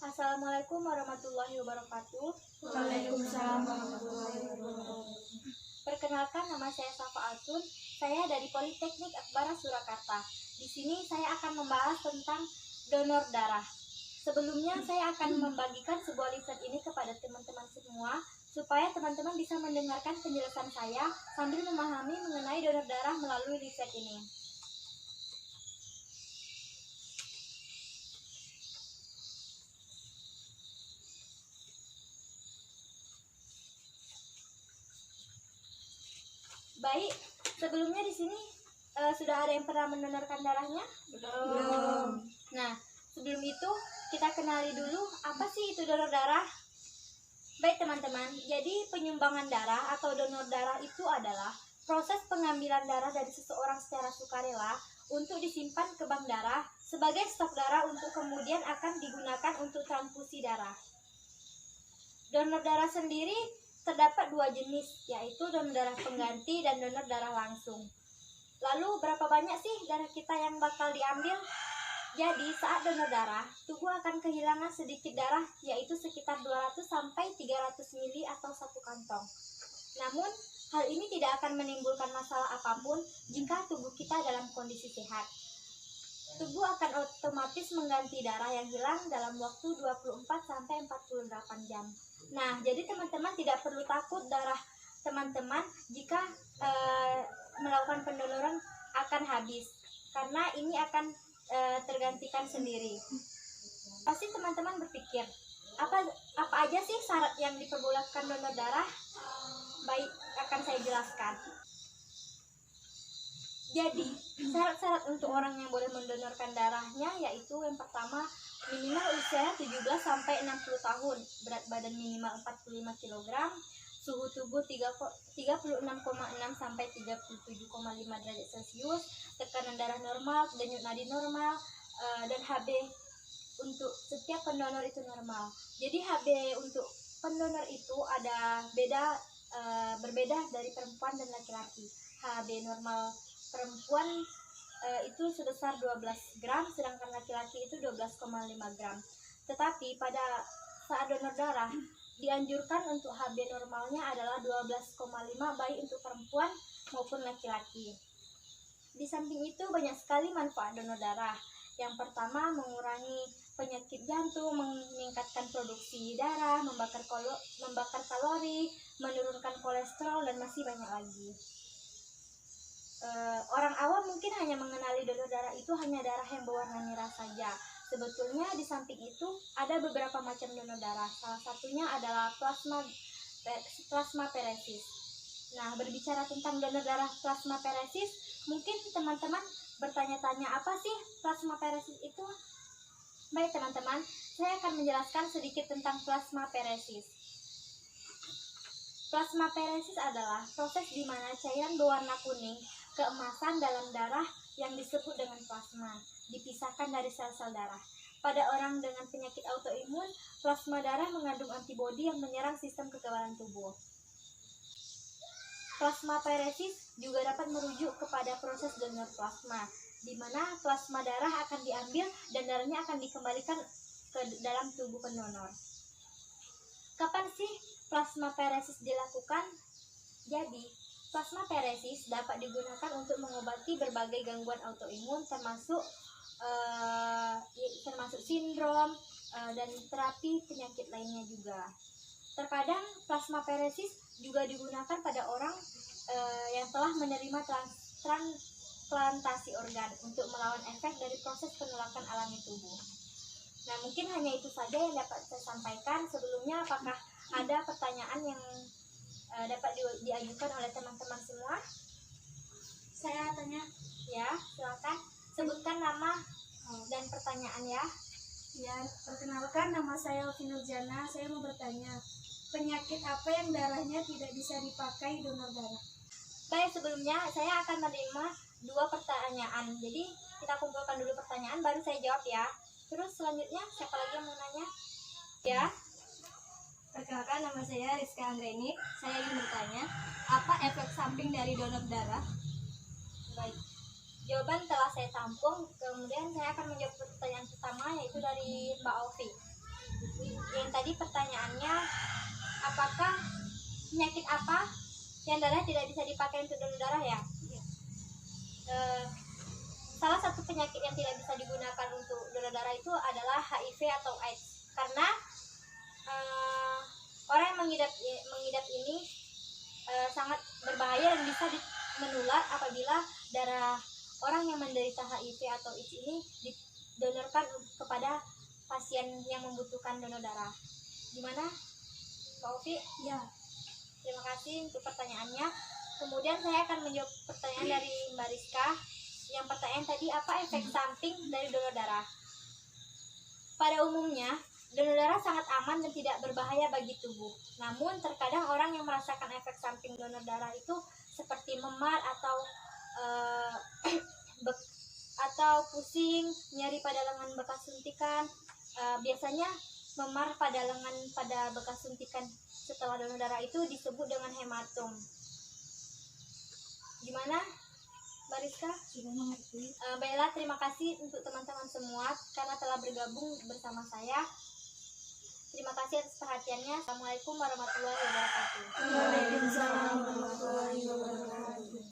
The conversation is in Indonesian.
Assalamualaikum warahmatullahi wabarakatuh. Waalaikumsalam warahmatullahi wabarakatuh. Perkenalkan, nama saya Safa Atun. Saya dari Politeknik Akbar Surakarta. Di sini saya akan membahas tentang donor darah. Sebelumnya saya akan membagikan sebuah leaflet ini kepada teman-teman semua supaya teman-teman bisa mendengarkan penjelasan saya sambil memahami mengenai donor darah melalui leaflet ini. Baik, sebelumnya di sini sudah ada yang pernah mendonorkan darahnya? Belum. Nah, sebelum itu kita kenali dulu apa sih itu donor darah. Baik teman-teman, jadi penyumbangan darah atau donor darah itu adalah proses pengambilan darah dari seseorang secara sukarela untuk disimpan ke bank darah sebagai stok darah untuk kemudian akan digunakan untuk transfusi darah. Donor darah sendiri terdapat dua jenis, yaitu donor darah pengganti dan donor darah langsung. Lalu berapa banyak sih darah kita yang bakal diambil? Jadi saat donor darah, tubuh akan kehilangan sedikit darah, yaitu sekitar 200 sampai 300 mili atau satu kantong. Namun, hal ini tidak akan menimbulkan masalah apapun jika tubuh kita dalam kondisi sehat. Tubuh akan otomatis mengganti darah yang hilang dalam waktu 24 sampai 48 jam. Nah, jadi teman-teman tidak perlu takut darah teman-teman jika melakukan pendonoran akan habis, karena ini akan tergantikan sendiri. Pasti teman-teman berpikir, apa aja sih syarat yang diperbolehkan donor darah? Baik, akan saya jelaskan. Jadi, syarat-syarat untuk orang yang boleh mendonorkan darahnya yaitu yang pertama, minimal usia 17 sampai 60 tahun, berat badan minimal 45 kg, suhu tubuh 36,6 sampai 37,5 derajat Celcius, tekanan darah normal, denyut nadi normal, dan HB untuk setiap pendonor itu normal. Jadi HB untuk pendonor itu ada berbeda dari perempuan dan laki-laki. HB normal perempuan itu sebesar 12 gram, sedangkan laki-laki itu 12,5 gram. Tetapi pada saat donor darah dianjurkan untuk HB normalnya adalah 12,5 baik untuk perempuan maupun laki-laki. Di samping itu banyak sekali manfaat donor darah. Yang pertama, mengurangi penyakit jantung, meningkatkan produksi darah, membakar kalori, menurunkan kolesterol, dan masih banyak lagi. Orang awam mungkin hanya mengenali donor darah itu hanya darah yang berwarna merah saja. Sebetulnya di samping itu ada beberapa macam donor darah. Salah satunya adalah plasmaferesis. Nah, berbicara tentang donor darah plasmaferesis, mungkin teman-teman bertanya-tanya apa sih plasmaferesis itu? Baik teman-teman, saya akan menjelaskan sedikit tentang plasmaferesis. Plasmaferesis adalah proses di mana cairan berwarna kuning keemasan dalam darah yang disebut dengan plasma dipisahkan dari sel-sel darah. Pada orang dengan penyakit autoimun, plasma darah mengandung antibodi yang menyerang sistem kekebalan tubuh. Plasmaferesis juga dapat merujuk kepada proses donor plasma, di mana plasma darah akan diambil dan darahnya akan dikembalikan ke dalam tubuh pendonor. Kapan sih plasmaferesis dilakukan? Jadi, plasmaferesis dapat digunakan untuk mengobati berbagai gangguan autoimun termasuk sindrom dan terapi penyakit lainnya juga. Terkadang plasmaferesis juga digunakan pada orang yang telah menerima transplantasi organ untuk melawan efek dari proses penolakan alami tubuh. Nah, mungkin hanya itu saja yang dapat saya sampaikan. Sebelumnya, apakah ada pertanyaan yang dapat diajukan oleh teman-teman semua? Saya tanya. Ya, silakan sebutkan nama dan pertanyaan ya. Ya, perkenalkan, nama saya Alfi Nurjana. Saya mau bertanya, penyakit apa yang darahnya tidak bisa dipakai donor darah? Baik, sebelumnya saya akan menerima 2 pertanyaan. Jadi kita kumpulkan dulu pertanyaan baru saya jawab ya. Terus selanjutnya siapa lagi yang mau nanya? Ya. Perkenalkan, nama saya Rizka Anggreni. Saya ingin bertanya, apa efek samping dari donor darah? Baik, jawaban telah saya tampung. Kemudian saya akan menjawab pertanyaan pertama, yaitu dari Mbak Ovi. Yang tadi pertanyaannya, apakah penyakit apa yang darah tidak bisa dipakai untuk donor darah ya? Eh, Salah satu penyakit yang tidak bisa digunakan untuk donor darah itu adalah HIV atau AIDS, karena orang yang mengidap ini sangat berbahaya dan bisa menular apabila darah orang yang menderita HIV atau AIDS ini didonorkan kepada pasien yang membutuhkan donor darah. Gimana, Mbak Ovi? Ya. Terima kasih untuk pertanyaannya. Kemudian saya akan menjawab pertanyaan dari Mbak Rizka. Yang pertanyaan tadi, apa efek samping dari donor darah? Pada umumnya, donor darah sangat aman dan tidak berbahaya bagi tubuh. Namun, terkadang orang yang merasakan efek samping donor darah itu seperti memar atau atau pusing, nyeri pada lengan bekas suntikan. Biasanya memar pada lengan pada bekas suntikan setelah donor darah itu disebut dengan hematom. Gimana, Mbak Rizka? Sudah mengerti. Baiklah, terima kasih untuk teman-teman semua karena telah bergabung bersama saya. Terima kasih atas perhatiannya. Assalamualaikum warahmatullahi wabarakatuh. Waalaikumsalam warahmatullahi wabarakatuh.